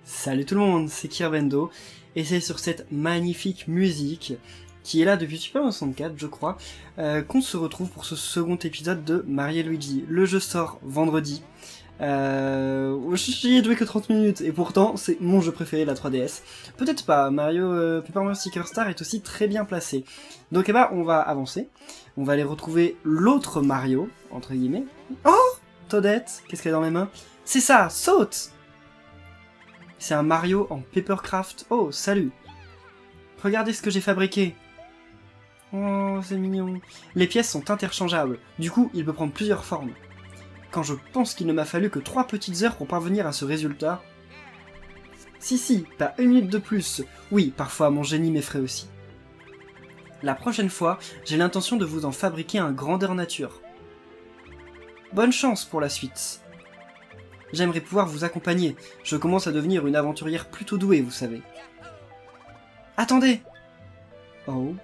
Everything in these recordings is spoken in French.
Salut tout le monde, c'est Kirbendo, et c'est sur cette magnifique musique, qui est là depuis Super Mario 64 je crois, qu'on se retrouve pour ce second épisode de Mario & Luigi. Le jeu sort vendredi, j'y ai joué que 30 minutes, et pourtant c'est mon jeu préféré de la 3DS. Peut-être pas, Paper Mario Sticker Star est aussi très bien placé. Donc on va avancer, on va aller retrouver l'autre Mario, entre guillemets. Oh Toadette, qu'est-ce qu'elle a dans les mains? C'est ça, saute! C'est un Mario en Papercraft. Oh, salut! Regardez ce que j'ai fabriqué! Oh, c'est mignon. Les pièces sont interchangeables, du coup, il peut prendre plusieurs formes. Quand je pense qu'il ne m'a fallu que 3 petites heures pour parvenir à ce résultat... Si, pas 1 minute de plus. Oui, parfois mon génie m'effraie aussi. La prochaine fois, j'ai l'intention de vous en fabriquer un grandeur nature. Bonne chance pour la suite. J'aimerais pouvoir vous accompagner. Je commence à devenir une aventurière plutôt douée, vous savez. Attendez! Oh.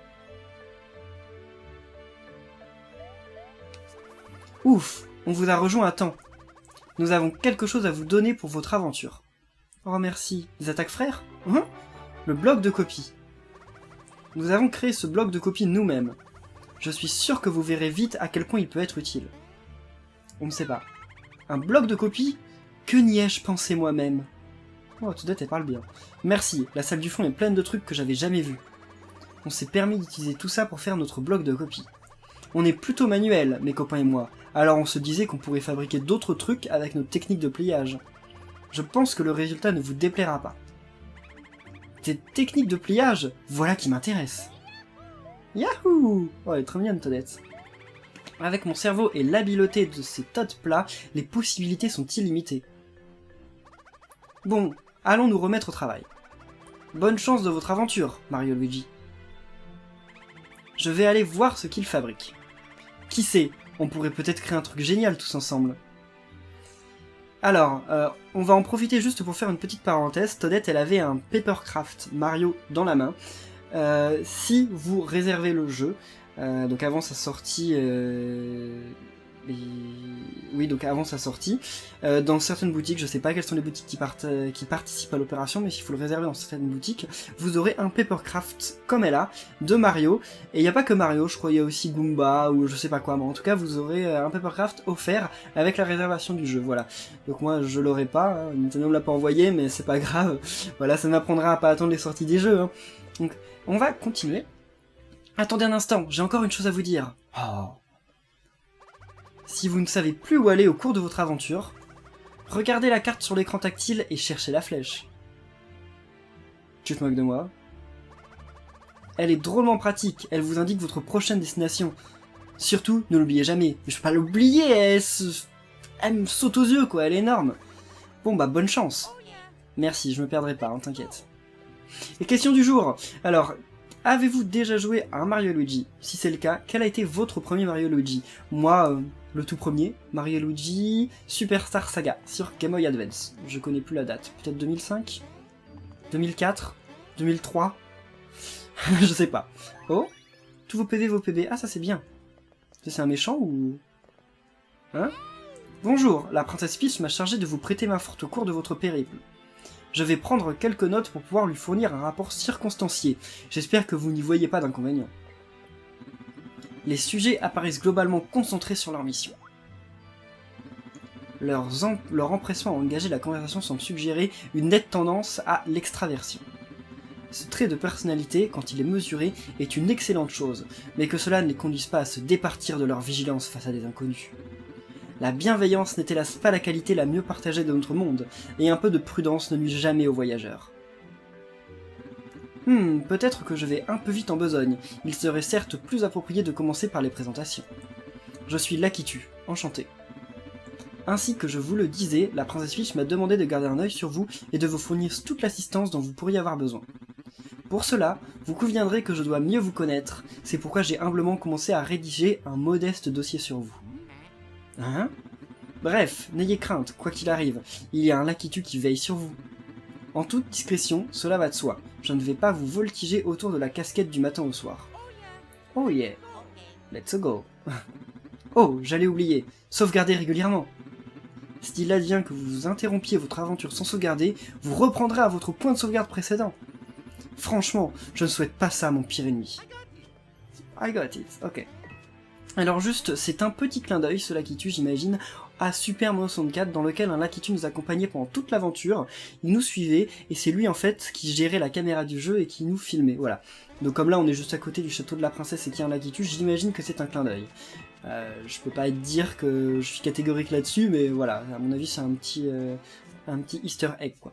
Ouf, on vous a rejoint à temps. Nous avons quelque chose à vous donner pour votre aventure. Oh merci. Des attaques frères? Le bloc de copie. Nous avons créé ce bloc de copie nous-mêmes. Je suis sûr que vous verrez vite à quel point il peut être utile. On ne sait pas. Un bloc de copie? Que n'y ai-je pensé moi-même? Oh, Toadette, elle parle bien. Merci, la salle du fond est pleine de trucs que j'avais jamais vus. On s'est permis d'utiliser tout ça pour faire notre bloc de copie. On est plutôt manuel, mes copains et moi, alors on se disait qu'on pourrait fabriquer d'autres trucs avec notre technique de pliage. Je pense que le résultat ne vous déplaira pas. Des techniques de pliage, voilà qui m'intéresse. Yahoo! Oh, elle est très mignonne, Toadette. Avec mon cerveau et l'habileté de ces tas de plats, les possibilités sont illimitées. Bon, allons nous remettre au travail. Bonne chance de votre aventure, Mario & Luigi. Je vais aller voir ce qu'ils fabriquent. Qui sait, on pourrait peut-être créer un truc génial tous ensemble. Alors, on va en profiter juste pour faire une petite parenthèse. Toadette, elle avait un Papercraft Mario dans la main. Si vous réservez le jeu, donc avant sa sortie... Oui, donc avant sa sortie, dans certaines boutiques, je sais pas quelles sont les boutiques qui participent à l'opération, mais s'il faut le réserver dans certaines boutiques, vous aurez un Papercraft comme elle a, de Mario, et il n'y a pas que Mario, je crois il y a aussi Goomba, ou je sais pas quoi, mais en tout cas vous aurez un Papercraft offert avec la réservation du jeu, voilà. Donc moi je l'aurai pas, hein, Nintendo me l'a pas envoyé, mais c'est pas grave, voilà, ça m'apprendra à pas attendre les sorties des jeux, hein. Donc on va continuer. Attendez un instant, j'ai encore une chose à vous dire. Oh. Si vous ne savez plus où aller au cours de votre aventure, regardez la carte sur l'écran tactile et cherchez la flèche. Tu te moques de moi? Elle est drôlement pratique, elle vous indique votre prochaine destination. Surtout, ne l'oubliez jamais. Je peux pas l'oublier, elle me saute aux yeux quoi, elle est énorme. Bon bah bonne chance. Merci, je me perdrai pas, hein, t'inquiète. Et question du jour. Alors, avez-vous déjà joué à un Mario & Luigi? Si c'est le cas, quel a été votre premier Mario & Luigi? Moi, le tout premier, Mario & Luigi Superstar Saga, sur Game Boy Advance. Je connais plus la date, peut-être 2005? 2004? 2003? Je sais pas. Oh, tous vos PV, ah ça c'est bien. C'est un méchant ou... Hein? Bonjour, la princesse Peach m'a chargé de vous prêter main forte au cours de votre périple. Je vais prendre quelques notes pour pouvoir lui fournir un rapport circonstancié. J'espère que vous n'y voyez pas d'inconvénient. Les sujets apparaissent globalement concentrés sur leur mission. Leur empressement à engager la conversation semble suggérer une nette tendance à l'extraversion. Ce trait de personnalité, quand il est mesuré, est une excellente chose, mais que cela ne les conduise pas à se départir de leur vigilance face à des inconnus. La bienveillance n'est hélas pas la qualité la mieux partagée de notre monde, et un peu de prudence ne nuit jamais aux voyageurs. Peut-être que je vais un peu vite en besogne, il serait certes plus approprié de commencer par les présentations. Je suis Lakitu, enchanté. Ainsi que je vous le disais, la princesse Peach m'a demandé de garder un œil sur vous et de vous fournir toute l'assistance dont vous pourriez avoir besoin. Pour cela, vous conviendrez que je dois mieux vous connaître, c'est pourquoi j'ai humblement commencé à rédiger un modeste dossier sur vous. Hein? Bref, n'ayez crainte, quoi qu'il arrive, il y a un Lakitu qui veille sur vous. En toute discrétion, cela va de soi, je ne vais pas vous voltiger autour de la casquette du matin au soir. Oh yeah, let's go. Oh, j'allais oublier, sauvegardez régulièrement. S'il advient que vous interrompiez votre aventure sans sauvegarder, vous reprendrez à votre point de sauvegarde précédent. Franchement, je ne souhaite pas ça à mon pire ennemi. I got it, ok. Alors juste, c'est un petit clin d'œil, ce Lucky tue, j'imagine, à Super Mario 64, dans lequel un Lucky tue nous accompagnait pendant toute l'aventure, il nous suivait, et c'est lui en fait qui gérait la caméra du jeu et qui nous filmait, voilà. Donc comme là on est juste à côté du château de la princesse et qu'il y a un Lucky tue, j'imagine que c'est un clin d'œil. Je peux pas dire que je suis catégorique là-dessus, mais voilà, à mon avis c'est un petit easter egg, quoi.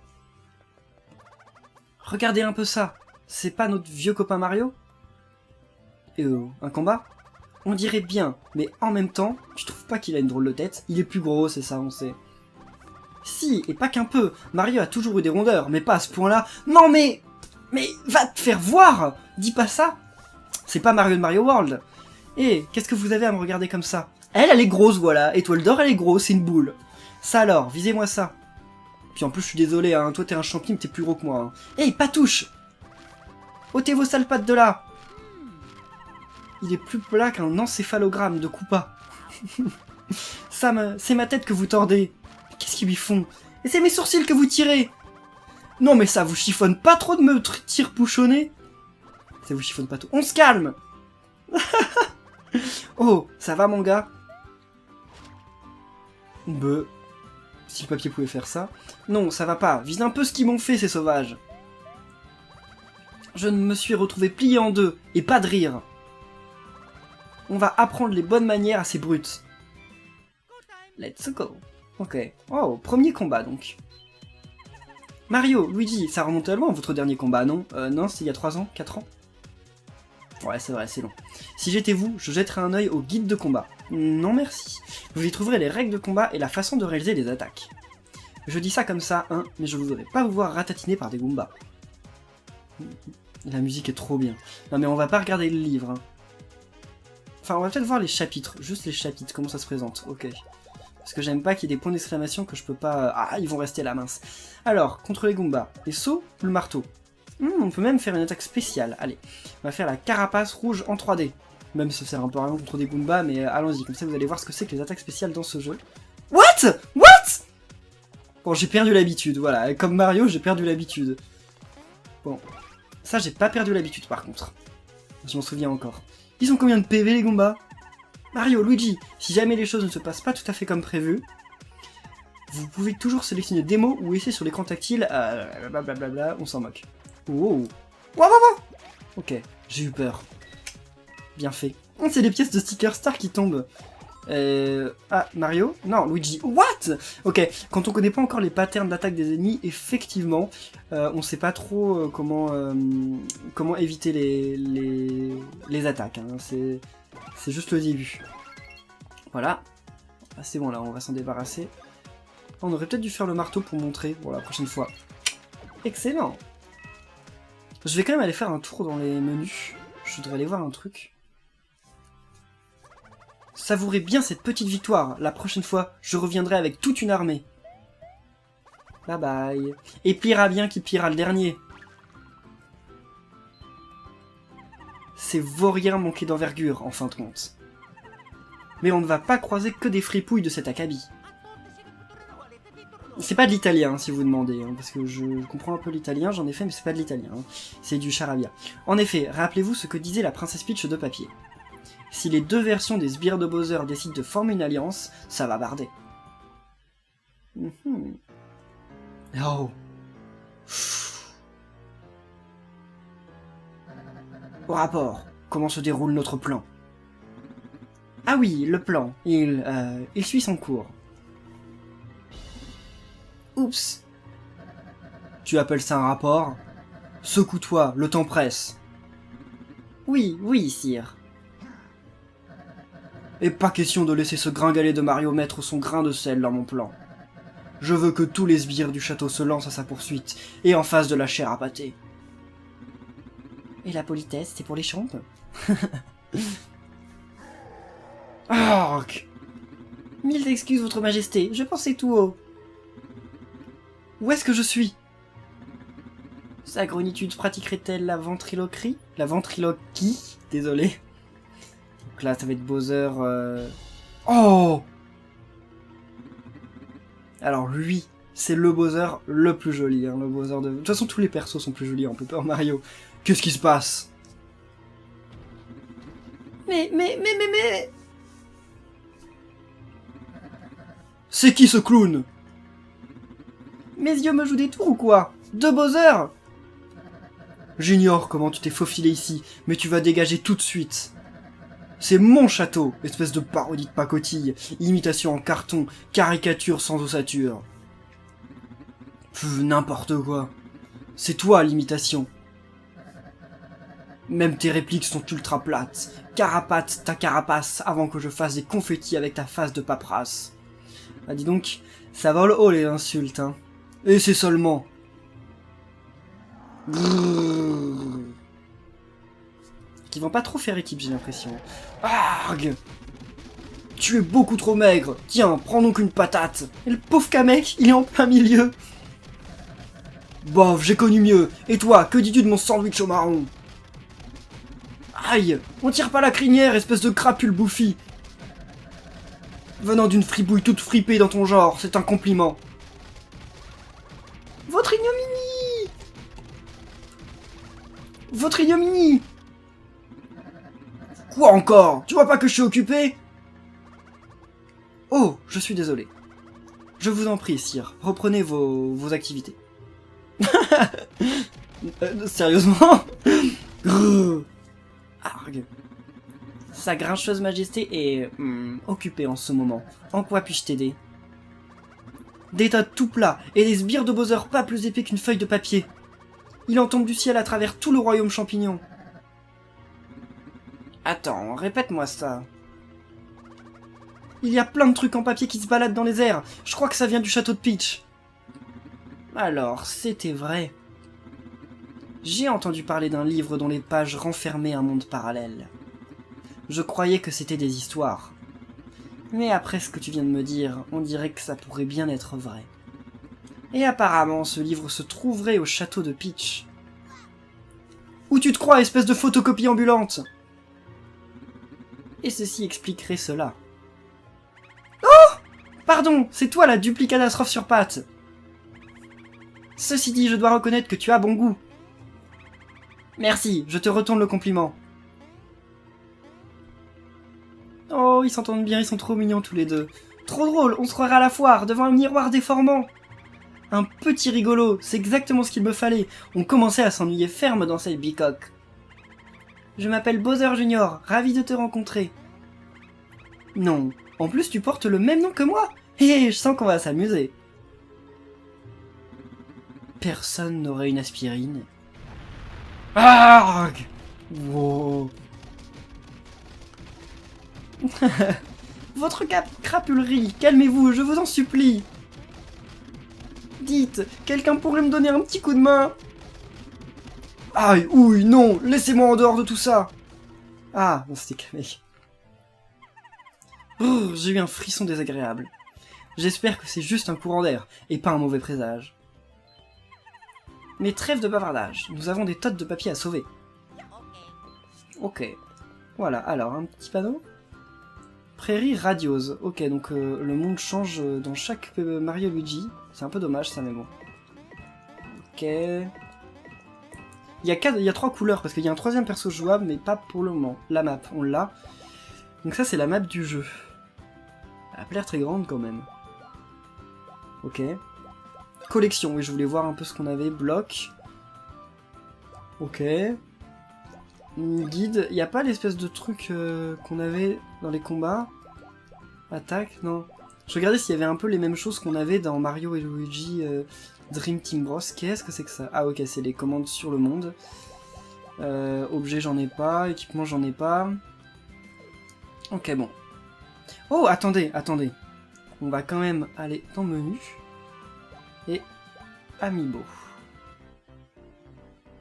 Regardez un peu ça, c'est pas notre vieux copain Mario? Un combat? On dirait bien, mais en même temps, tu trouves pas qu'il a une drôle de tête? Il est plus gros, c'est ça, on sait. Si, et pas qu'un peu, Mario a toujours eu des rondeurs, mais pas à ce point-là. Non mais... Mais va te faire voir! Dis pas ça! C'est pas Mario de Mario World! Qu'est-ce que vous avez à me regarder comme ça? Elle est grosse, voilà. Étoile d'or, elle est grosse, c'est une boule. Ça alors, visez-moi ça. Puis en plus, je suis désolé, hein, toi t'es un champion, mais t'es plus gros que moi. Hein. Patouche! Ôtez vos sales pattes de là! Il est plus plat qu'un encéphalogramme de Koopa. Sam, c'est ma tête que vous tordez. Qu'est-ce qu'ils lui font? Et c'est mes sourcils que vous tirez! Non mais ça vous chiffonne pas trop de me tire-pouchonner? Ça vous chiffonne pas trop. On se calme! Oh, ça va mon gars? Si le papier pouvait faire ça. Non, ça va pas. Vise un peu ce qu'ils m'ont fait, ces sauvages. Je me suis retrouvé plié en deux, et pas de rire. On va apprendre les bonnes manières à ces brutes. Let's go. Ok. Oh, premier combat donc. Mario, Luigi, ça remonte à loin votre dernier combat, non? Non, c'est il y a 3 ans, 4 ans? Ouais, c'est vrai, c'est long. Si j'étais vous, je jetterais un œil au guide de combat. Non merci. Vous y trouverez les règles de combat et la façon de réaliser les attaques. Je dis ça comme ça, hein, mais je voudrais pas vous voir ratatiner par des Goombas. La musique est trop bien. Non mais on va pas regarder le livre, hein. Enfin, on va peut-être voir les chapitres, juste les chapitres, comment ça se présente, ok. Parce que j'aime pas qu'il y ait des points d'exclamation que je peux pas... Ah, ils vont rester là, mince. Alors, contre les Goombas, les sauts ou le marteau? On peut même faire une attaque spéciale, allez. On va faire la carapace rouge en 3D. Même si ça sert un peu à rien contre des Goombas, mais allons-y, comme ça vous allez voir ce que c'est que les attaques spéciales dans ce jeu. What? Bon, j'ai perdu l'habitude, voilà. Comme Mario, j'ai perdu l'habitude. Bon. Ça, j'ai pas perdu l'habitude, par contre. Je m'en souviens encore. Ils ont combien de PV, les Goombas? Mario, Luigi, si jamais les choses ne se passent pas tout à fait comme prévu, vous pouvez toujours sélectionner des mots ou essayer sur l'écran tactile, blablabla, on s'en moque. Wow. Ok, j'ai eu peur. Bien fait. C'est des pièces de sticker star qui tombent. Ah, Mario? Non, Luigi. What? Ok, quand on connaît pas encore les patterns d'attaque des ennemis, effectivement, on sait pas trop comment éviter les attaques. Hein. C'est juste le début. Voilà. Ah, c'est bon, là, on va s'en débarrasser. On aurait peut-être dû faire le marteau pour montrer pour la prochaine fois. Excellent. Je vais quand même aller faire un tour dans les menus. Je voudrais aller voir un truc. Savourez bien cette petite victoire. La prochaine fois, je reviendrai avec toute une armée. Bye bye. Et pliera bien qui pliera le dernier. Ces vauriens manquaient d'envergure, en fin de compte. Mais on ne va pas croiser que des fripouilles de cet acabit. C'est pas de l'italien, si vous demandez, hein, parce que je comprends un peu l'italien, j'en ai fait, mais c'est pas de l'italien. Hein. C'est du charabia. En effet, rappelez-vous ce que disait la princesse Peach de papier. Si les deux versions des sbires de Bowser décident de former une alliance, ça va barder. Oh. Au rapport, comment se déroule notre plan? Ah oui, le plan. Il suit son cours. Oups. Tu appelles ça un rapport? Secoue-toi, le temps presse. Oui, sire. Et pas question de laisser ce gringalet de Mario mettre son grain de sel dans mon plan. Je veux que tous les sbires du château se lancent à sa poursuite, et en face de la chair à pâté. Et la politesse, c'est pour les chompes? Arc! Mille excuses, votre majesté, je pensais tout haut. Où est-ce que je suis? Sa grenitude pratiquerait-elle la ventriloquerie? La ventriloquie? Désolé. Donc là, ça va être Bowser... Oh! Alors lui, c'est le Bowser le plus joli, hein, le Bowser de... De toute façon, tous les persos sont plus jolis en Paper Mario. Qu'est-ce qui se passe? Mais... C'est qui ce clown? Mes yeux me jouent des tours ou quoi? De Bowser? J'ignore comment tu t'es faufilé ici, mais tu vas dégager tout de suite. C'est mon château, espèce de parodie de pacotille, imitation en carton, caricature sans ossature. Pff, n'importe quoi. C'est toi l'imitation. Même tes répliques sont ultra plates. Carapate ta carapace avant que je fasse des confettis avec ta face de paperasse. Ah dis donc, ça vole haut les insultes, hein. Et c'est seulement... Qui vont pas trop faire équipe, j'ai l'impression. Arg! Tu es beaucoup trop maigre. Tiens, prends donc une patate. Et le pauvre Kamek, il est en plein milieu. Bof, j'ai connu mieux. Et toi, que dis-tu de mon sandwich au marron? Aïe! On tire pas la crinière, espèce de crapule bouffi. Venant d'une fripouille toute fripée dans ton genre, c'est un compliment. Votre ignominie! Votre ignominie! Quoi encore? Tu vois pas que je suis occupé? Oh, je suis désolé. Je vous en prie, sire, reprenez vos activités. Sérieusement? Arg. Sa grincheuse majesté est occupée en ce moment. En quoi puis-je t'aider? Des tas de tout plats et des sbires de Bowser pas plus épais qu'une feuille de papier. Il en tombe du ciel à travers tout le royaume champignon. Attends, répète-moi ça. Il y a plein de trucs en papier qui se baladent dans les airs. Je crois que ça vient du château de Peach. Alors, c'était vrai. J'ai entendu parler d'un livre dont les pages renfermaient un monde parallèle. Je croyais que c'était des histoires. Mais après ce que tu viens de me dire, on dirait que ça pourrait bien être vrai. Et apparemment, ce livre se trouverait au château de Peach. Où tu te crois, espèce de photocopie ambulante? Et ceci expliquerait cela. Oh! Pardon, c'est toi la duplicatastrophe sur pattes. Ceci dit, je dois reconnaître que tu as bon goût. Merci, je te retourne le compliment. Oh, ils s'entendent bien, ils sont trop mignons tous les deux. Trop drôle, on se croirait à la foire, devant un miroir déformant. Un petit rigolo, c'est exactement ce qu'il me fallait. On commençait à s'ennuyer ferme dans cette bicoque. Je m'appelle Bowser Junior, ravi de te rencontrer. Non, en plus tu portes le même nom que moi. Hé, je sens qu'on va s'amuser. Personne n'aurait une aspirine. Arg! Wow. Votre crapulerie, calmez-vous, je vous en supplie. Dites, quelqu'un pourrait me donner un petit coup de main? Aïe, ouille, non, laissez-moi en dehors de tout ça. Ah, non, c'était Kamek. J'ai eu un frisson désagréable. J'espère que c'est juste un courant d'air, et pas un mauvais présage. Mais trêve de bavardage, nous avons des tonnes de papier à sauver. Ok. Voilà, alors, un petit panneau. Prairie radiose. Ok, donc le monde change dans chaque Mario Luigi. C'est un peu dommage ça, mais bon. Ok. Il y a 3 couleurs, parce qu'il y a un troisième perso jouable, mais pas pour le moment. La map, on l'a. Donc ça, c'est la map du jeu. Elle a l'air très grande quand même. Ok. Collection, oui, je voulais voir un peu ce qu'on avait. Bloc. Ok. Guide, il n'y a pas l'espèce de truc qu'on avait dans les combats? Attaque, non. Je regardais s'il y avait un peu les mêmes choses qu'on avait dans Mario et Luigi Dream Team Bros. Qu'est-ce que c'est que ça? Ah ok, c'est les commandes sur le monde. Objet, j'en ai pas. Équipement, j'en ai pas. Ok, bon. Oh, attendez, attendez. On va quand même aller dans menu. Et Amiibo.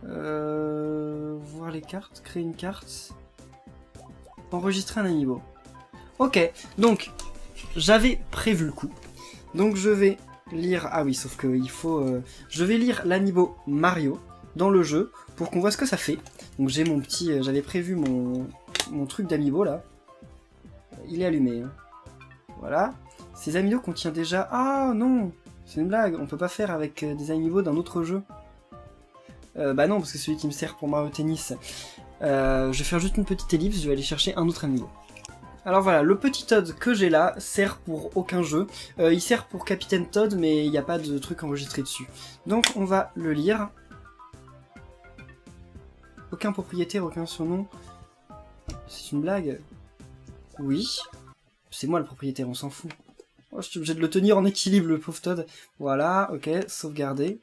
Voir les cartes, créer une carte, enregistrer un amiibo. Ok, donc j'avais prévu le coup. Donc je vais lire. Ah oui, sauf que il faut. Je vais lire l'amiibo Mario dans le jeu pour qu'on voit ce que ça fait. Donc j'ai mon petit. J'avais prévu mon truc d'amiibo là. Il est allumé. Hein. Voilà. Ces amiibo contient déjà... Ah non, c'est une blague, on peut pas faire avec des amiibo d'un autre jeu. Bah non, parce que c'est celui qui me sert pour Mario Tennis. Je vais faire juste une petite ellipse, je vais aller chercher un autre amiibo. Alors voilà, le petit Toad que j'ai là sert pour aucun jeu. Il sert pour Capitaine Toad, mais il n'y a pas de truc enregistré dessus. Donc on va le lire. Aucun propriétaire, aucun surnom. C'est une blague? Oui. C'est moi le propriétaire, on s'en fout. Oh, je suis obligé de le tenir en équilibre, le pauvre Toad. Voilà, ok, sauvegarder.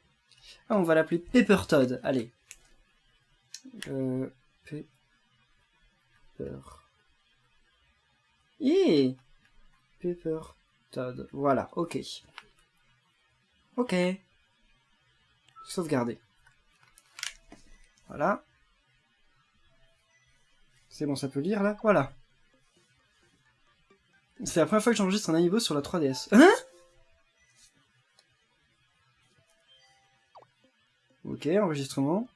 Ah, on va l'appeler Pepper Toad, allez. Pepper... Pepper Toad, voilà, ok. Ok. Sauvegarder. Voilà. C'est bon, ça peut lire, là? Voilà. C'est la première fois que j'enregistre un amiibo sur la 3DS. Hein? Ok, enregistrement.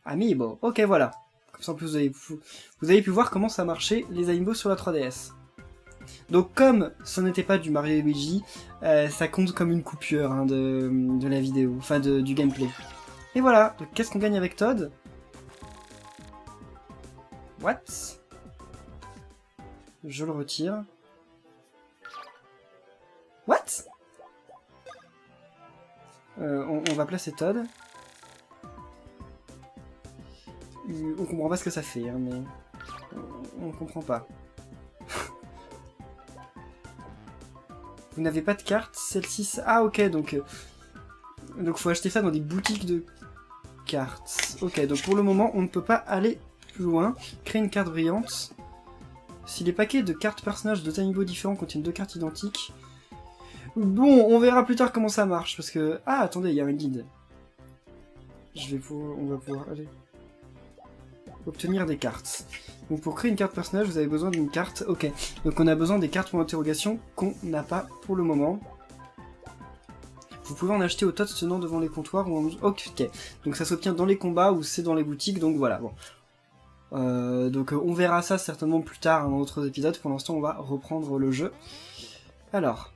Amiibo. Ok, voilà. Comme ça, en plus, vous avez pu voir comment ça marchait, les amiibo sur la 3DS. Donc, comme ce n'était pas du Mario et Luigi, ça compte comme une coupure hein, de la vidéo, enfin du gameplay. Et voilà, donc qu'est-ce qu'on gagne avec Toad? What? Je le retire. What? On va placer Toad. On comprend pas ce que ça fait, hein, mais... On comprend pas. Vous n'avez pas de carte, celle-ci... Ah ok, donc faut acheter ça dans des boutiques de cartes. Ok, donc pour le moment, on ne peut pas aller plus loin. Créer une carte brillante. Si les paquets de cartes personnages de amiibo différents contiennent 2 cartes identiques... Bon, on verra plus tard comment ça marche, parce que... Ah, attendez, il y a un guide. On va pouvoir aller... Obtenir des cartes. Donc pour créer une carte personnage, vous avez besoin d'une carte... Ok, donc on a besoin des cartes pour l'interrogation qu'on n'a pas pour le moment. Vous pouvez en acheter au Toad se tenant devant les comptoirs ou en... Ok, donc ça s'obtient dans les combats ou c'est dans les boutiques, donc voilà, bon. Donc on verra ça certainement plus tard hein, dans d'autres épisodes. Pour l'instant, on va reprendre le jeu. Alors...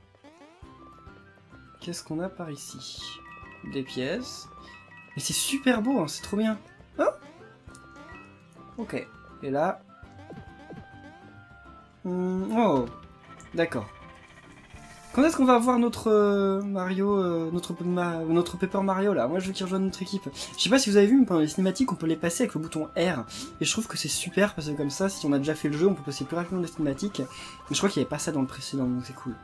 Qu'est-ce qu'on a par ici? Des pièces. Mais c'est super beau, hein, c'est trop bien. Oh, ok. Et là... Oh, d'accord. Quand est-ce qu'on va avoir notre Mario, notre Pepper Mario là? Moi je veux qu'il rejoigne notre équipe. Je sais pas si vous avez vu, mais pendant les cinématiques on peut les passer avec le bouton R. Et je trouve que c'est super parce que comme ça, si on a déjà fait le jeu, on peut passer plus rapidement les cinématiques. Mais je crois qu'il n'y avait pas ça dans le précédent, donc c'est cool.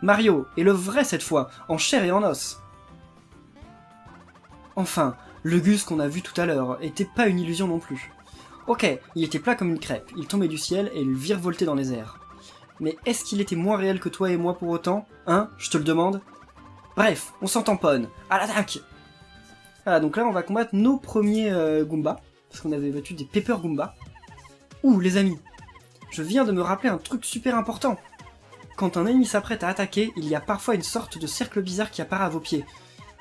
Mario, et le vrai cette fois, en chair et en os. Enfin, le Gus qu'on a vu tout à l'heure était pas une illusion non plus. Ok, il était plat comme une crêpe, il tombait du ciel et il virevoltait dans les airs. Mais est-ce qu'il était moins réel que toi et moi pour autant? Hein? Je te le demande. Bref, on s'en tamponne. À l'attaque! Voilà, donc là on va combattre nos premiers Goombas. Parce qu'on avait battu des Pepper Goombas. Ouh, les amis, je viens de me rappeler un truc super important. Quand un ennemi s'apprête à attaquer, il y a parfois une sorte de cercle bizarre qui apparaît à vos pieds.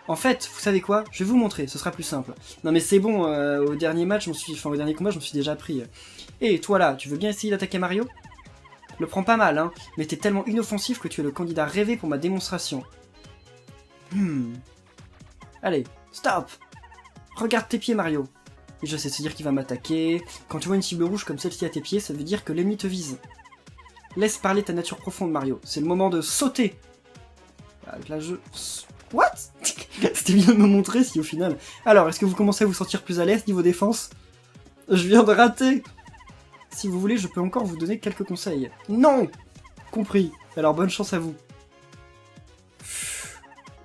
En fait, vous savez quoi? Je vais vous montrer, ce sera plus simple. Non mais c'est bon, au dernier match, au dernier combat, je me suis déjà pris. Et toi là, tu veux bien essayer d'attaquer Mario? Le prends pas mal, hein, mais t'es tellement inoffensif que tu es le candidat rêvé pour ma démonstration. Allez, stop! Regarde tes pieds, Mario. Et je sais te dire qu'il va m'attaquer. Quand tu vois une cible rouge comme celle-ci à tes pieds, ça veut dire que l'ennemi te vise. Laisse parler ta nature profonde, Mario. C'est le moment de sauter. Là, What? C'était bien de me montrer si au final... Alors, est-ce que vous commencez à vous sentir plus à l'aise niveau défense? Je viens de rater. Si vous voulez, je peux encore vous donner quelques conseils. Non! Compris. Alors bonne chance à vous.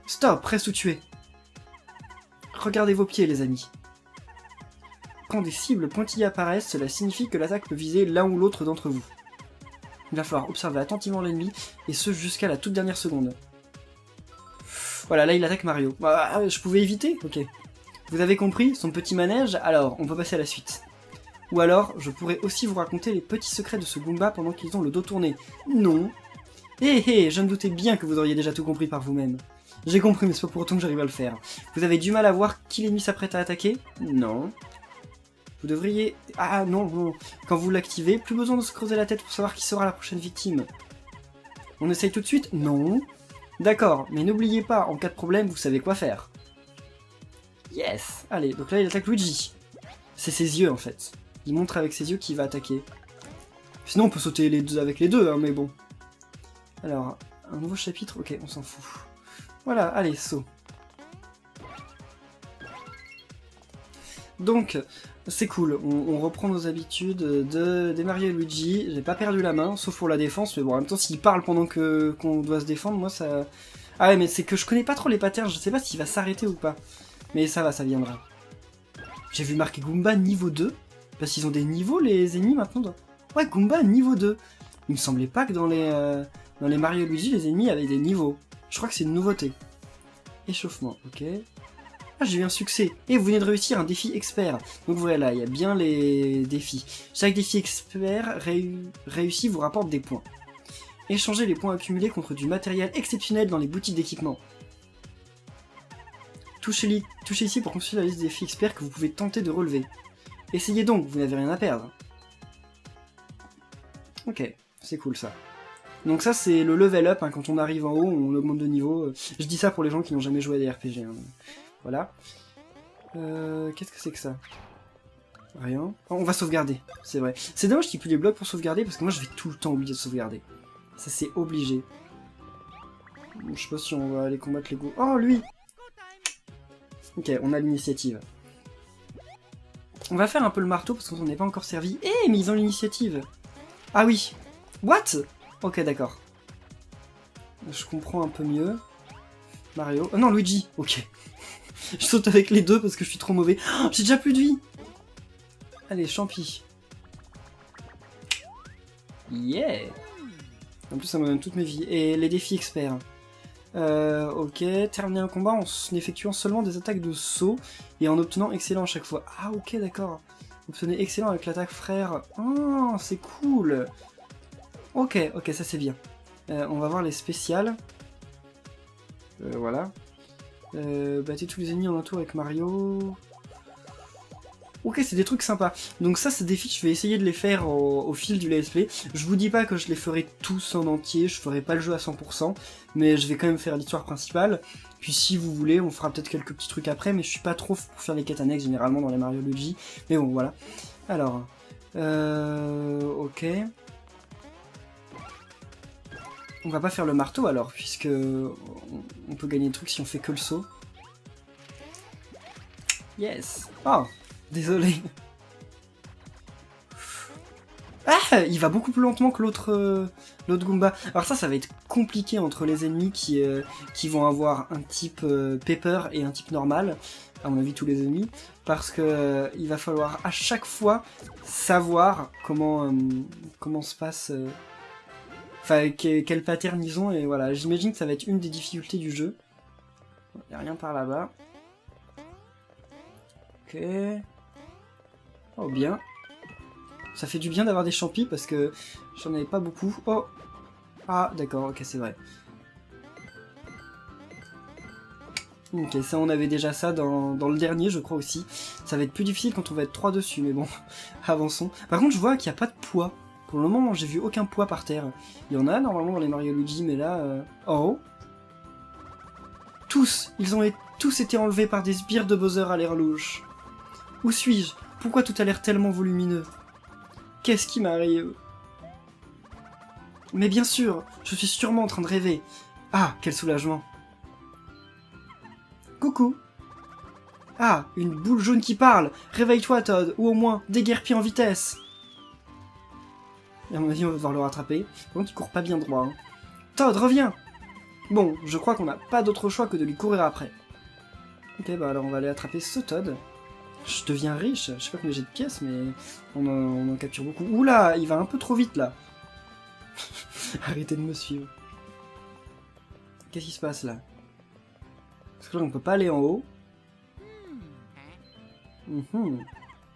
Stop, reste où tu es. Regardez vos pieds, les amis. Quand des cibles pointillées apparaissent, cela signifie que l'attaque peut viser l'un ou l'autre d'entre vous. Il va falloir observer attentivement l'ennemi, et ce jusqu'à la toute dernière seconde. Voilà, là il attaque Mario. Ah, je pouvais éviter? Ok. Vous avez compris, son petit manège? Alors, on peut passer à la suite. Ou alors, je pourrais aussi vous raconter les petits secrets de ce Goomba pendant qu'ils ont le dos tourné. Non. Hé, je me doutais bien que vous auriez déjà tout compris par vous-même. J'ai compris, mais c'est pas pour autant que j'arrive à le faire. Vous avez du mal à voir qui l'ennemi s'apprête à attaquer? Non. Vous devriez... Ah non. Quand vous l'activez, plus besoin de se creuser la tête pour savoir qui sera la prochaine victime. On essaye tout de suite? Non. D'accord, mais n'oubliez pas, en cas de problème, vous savez quoi faire. Yes. Allez, donc là, il attaque Luigi. C'est ses yeux, en fait. Il montre avec ses yeux qu'il va attaquer. Sinon, on peut sauter les deux avec les deux, hein, mais bon. Alors, un nouveau chapitre? Ok, on s'en fout. Voilà, allez, saut. Donc, c'est cool, on reprend nos habitudes des Mario et Luigi. J'ai pas perdu la main, sauf pour la défense, mais bon, en même temps, s'il parle pendant qu'on doit se défendre, moi ça... Ah ouais, mais c'est que je connais pas trop les patterns, je sais pas s'il va s'arrêter ou pas. Mais ça va, ça viendra. J'ai vu marquer Goomba niveau 2, parce qu'ils ont des niveaux, les ennemis, maintenant. Ouais, Goomba niveau 2. Il me semblait pas que dans les Mario et Luigi, les ennemis avaient des niveaux. Je crois que c'est une nouveauté. Échauffement, ok. Ah, j'ai eu un succès. Et vous venez de réussir un défi expert. Donc voilà, il y a bien les défis. Chaque défi expert réussi vous rapporte des points. Échangez les points accumulés contre du matériel exceptionnel dans les boutiques d'équipement. Touchez ici pour consulter la liste des défis experts que vous pouvez tenter de relever. Essayez donc, vous n'avez rien à perdre. Ok, c'est cool ça. Donc ça c'est le level up, hein, quand on arrive en haut, on augmente de niveau. Je dis ça pour les gens qui n'ont jamais joué à des RPG. Hein. Voilà. Qu'est-ce que c'est que ça? Rien. Oh, on va sauvegarder, c'est vrai. C'est dommage qu'il n'y ait plus les blocs pour sauvegarder, parce que moi je vais tout le temps oublier de sauvegarder. Ça c'est obligé. Bon, je sais pas si on va aller combattre les goûts. Oh lui! Ok, on a l'initiative. On va faire un peu le marteau, parce qu'on s'en est pas encore servi. Eh, mais ils ont l'initiative! Ah oui! What? Ok, d'accord. Je comprends un peu mieux. Mario. Oh non, Luigi! Ok. Je saute avec les deux parce que je suis trop mauvais. Oh, j'ai déjà plus de vie! Allez, champi. Yeah! En plus, ça me donne toutes mes vies. Et les défis experts. Ok, terminer un combat en effectuant seulement des attaques de saut et en obtenant excellent à chaque fois. Ah, ok, d'accord. Obtenez excellent avec l'attaque frère. Oh, c'est cool! Ok, ok, ça c'est bien. On va voir les spéciales. Voilà. Battez tous les ennemis en un tour avec Mario. Ok, c'est des trucs sympas. Donc ça, c'est des défis, je vais essayer de les faire au fil du let's play. Je vous dis pas que je les ferai tous en entier, je ferai pas le jeu à 100%, mais je vais quand même faire l'histoire principale. Puis si vous voulez, on fera peut-être quelques petits trucs après, mais je suis pas trop pour faire les quêtes annexes généralement dans les Mario Luigi. Mais bon, voilà. Alors, ok. On va pas faire le marteau alors, puisque on peut gagner des trucs si on fait que le saut. Yes. Oh, désolé. Ah, il va beaucoup plus lentement que l'autre Goomba. Alors ça va être compliqué entre les ennemis qui vont avoir un type Pepper et un type normal, à mon avis tous les ennemis, parce que il va falloir à chaque fois savoir comment se passe... Enfin, quel pattern ils ont, et voilà, j'imagine que ça va être une des difficultés du jeu. Y'a rien par là-bas. Ok. Oh, bien. Ça fait du bien d'avoir des champis, parce que j'en avais pas beaucoup. Oh. Ah, d'accord, ok, c'est vrai. Ok, ça, on avait déjà ça dans le dernier, je crois aussi. Ça va être plus difficile quand on va être 3 dessus, mais bon, avançons. Par contre, je vois qu'il n'y a pas de poids. Pour le moment, j'ai vu aucun poids par terre. Il y en a normalement dans les Mario Luigi, mais là... Oh! Tous! Ils ont tous été enlevés par des sbires de Bowser à l'air louche. Où suis-je? Pourquoi tout a l'air tellement volumineux? Qu'est-ce qui m'arrive? Mais bien sûr! Je suis sûrement en train de rêver. Ah, quel soulagement! Coucou! Ah, une boule jaune qui parle! Réveille-toi, Todd! Ou au moins, déguerpis en vitesse! Et à mon avis, on va devoir le rattraper. Par contre, il court pas bien droit. Hein. Todd, reviens! Bon, je crois qu'on n'a pas d'autre choix que de lui courir après. Ok, bah alors on va aller attraper ce Todd. Je deviens riche. Je sais pas combien j'ai de pièces, mais on en capture beaucoup. Oula, il va un peu trop vite, là. Arrêtez de me suivre. Qu'est-ce qui se passe, là? Parce que là, on peut pas aller en haut.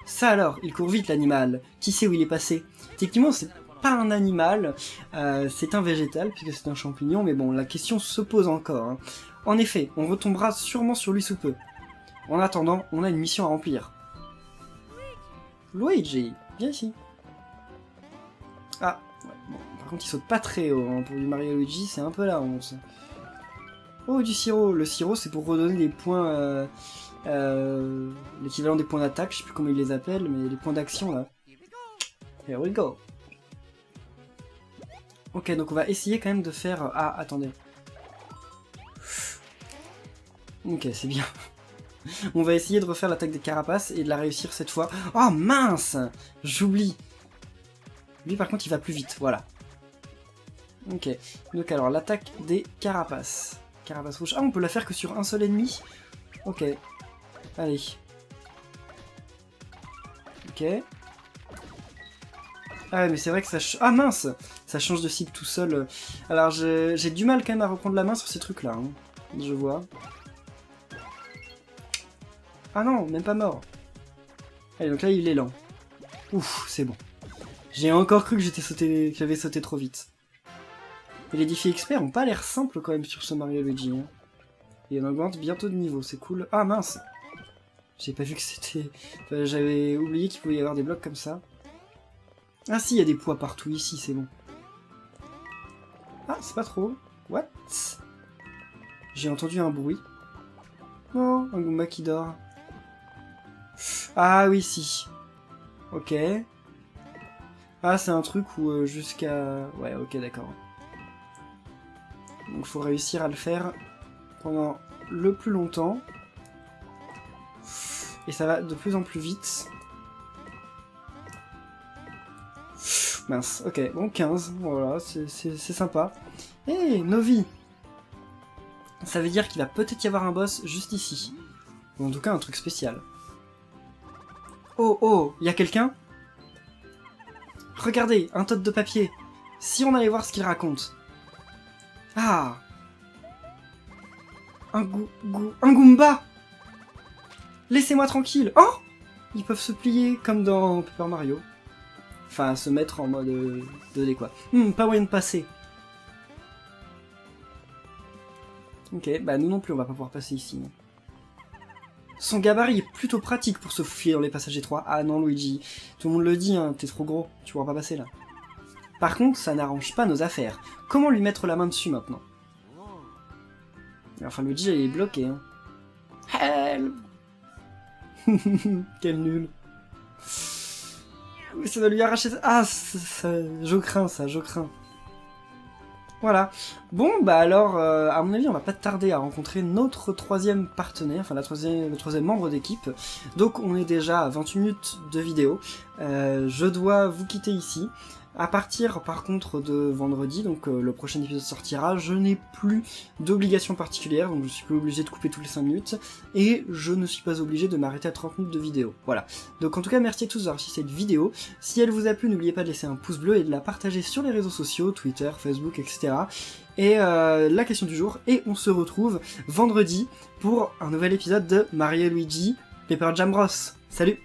Ça alors, il court vite l'animal. Qui sait où il est passé? Techniquement, c'est pas un animal, c'est un végétal, puisque c'est un champignon, mais bon, la question se pose encore. Hein. En effet, on retombera sûrement sur lui sous peu. En attendant, on a une mission à remplir. Luigi, viens ici. Ah, ouais, bon, Par contre, il saute pas très haut, hein. Pour du Mario Luigi, c'est un peu la honte. Oh, du sirop. Le sirop, c'est pour redonner des points... l'équivalent des points d'attaque, je sais plus comment ils les appellent, mais les points d'action, là. Here we go. Ok, donc on va essayer quand même de faire... Ah, attendez. Ok, c'est bien. On va essayer de refaire l'attaque des carapaces et de la réussir cette fois. Oh mince! J'oublie. Lui par contre il va plus vite, voilà. Ok, donc alors l'attaque des carapaces. Carapace rouge. Ah, on peut la faire que sur un seul ennemi? Ok. Allez. Ok. Ah ouais, mais c'est vrai que ça... Ah mince! Ça change de cible tout seul. Alors j'ai du mal quand même à reprendre la main sur ces trucs-là. Hein. Je vois. Ah non, même pas mort. Allez, donc là il est lent. Ouf, c'est bon. J'ai encore cru que j'avais sauté trop vite. Et les défis experts ont pas l'air simples quand même sur ce Mario Luigi. Hein. Et on augmente bientôt de niveau, c'est cool. Ah mince! J'ai pas vu que c'était... Enfin, j'avais oublié qu'il pouvait y avoir des blocs comme ça. Ah si, il y a des poids partout ici, c'est bon. Ah, c'est pas trop. What? J'ai entendu un bruit. Oh, un Goomba qui dort. Ah oui, si. Ok. Ah, c'est un truc où jusqu'à... Ouais, ok, d'accord. Donc faut réussir à le faire pendant le plus longtemps. Et ça va de plus en plus vite. Mince, ok, bon 15, voilà, c'est sympa. Hey, Novi! Ça veut dire qu'il va peut-être y avoir un boss juste ici. Ou en tout cas un truc spécial. Oh, oh, y a quelqu'un? Regardez, un tot de papier. Si on allait voir ce qu'il raconte. Ah! Un Goomba! Laissez-moi tranquille! Oh! Ils peuvent se plier comme dans Paper Mario. Enfin, se mettre en mode 2D quoi. Pas moyen de passer. Ok, bah nous non plus on va pas pouvoir passer ici. Son gabarit est plutôt pratique pour se faufiler dans les passages étroits. Ah non Luigi, tout le monde le dit, hein, t'es trop gros, tu pourras pas passer là. Par contre, ça n'arrange pas nos affaires. Comment lui mettre la main dessus maintenant? Enfin Luigi il est bloqué. Hein. Help! Quel nul. Ça va lui arracher... Ah, je crains ça, je crains. Voilà. Bon, bah alors, à mon avis, on va pas tarder à rencontrer notre troisième partenaire, enfin le troisième membre d'équipe. Donc on est déjà à 28 minutes de vidéo. Je dois vous quitter ici. À partir par contre de vendredi, donc le prochain épisode sortira, je n'ai plus d'obligation particulière, donc je suis plus obligé de couper tous les 5 minutes, et je ne suis pas obligé de m'arrêter à 30 minutes de vidéo. Voilà. Donc en tout cas, merci à tous d'avoir suivi cette vidéo. Si elle vous a plu, n'oubliez pas de laisser un pouce bleu et de la partager sur les réseaux sociaux, Twitter, Facebook, etc. Et la question du jour, et on se retrouve vendredi pour un nouvel épisode de Mario Luigi Paper Jam Bros. Salut!